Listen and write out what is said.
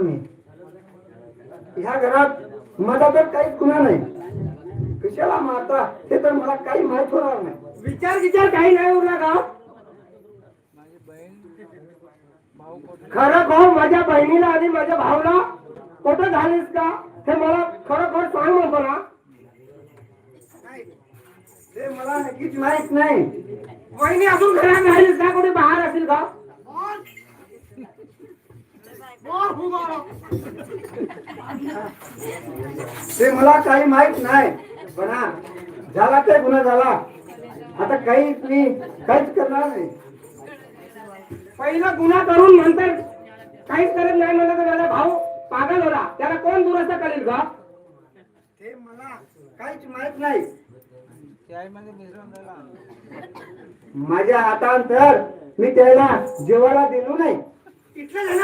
तुम्ही ह्या घरात माझा तर काहीच गुन्हा नाही. कशाला मारता हे तर मला काही माहित होणार नाही. विचार काही नाही उरला का? खरं भाऊ माझ्या बहिणीला आणि माझ्या भाऊला कुठं झालीस का हे मला खरोखर सांग म्हणतो ना. ते मला नक्कीच माहित नाही. बहिणी अजून घरात राहिलीस का? कुठे बाहेर असेल का? ते मला काही माहित नाही. पण हा झाला ते गुन्हा झाला. आता काही मी काहीच करणार नाही. पहिला गुन्हा करून नंतर काहीच करत नाही म्हणलं तर माझा भाऊ पागल होता. त्याला कोण दुरुस्त करेल का? ते मला काहीच माहित नाही. माझ्या हातात तर मी त्याला जेवायला दिलो नाही. इथलं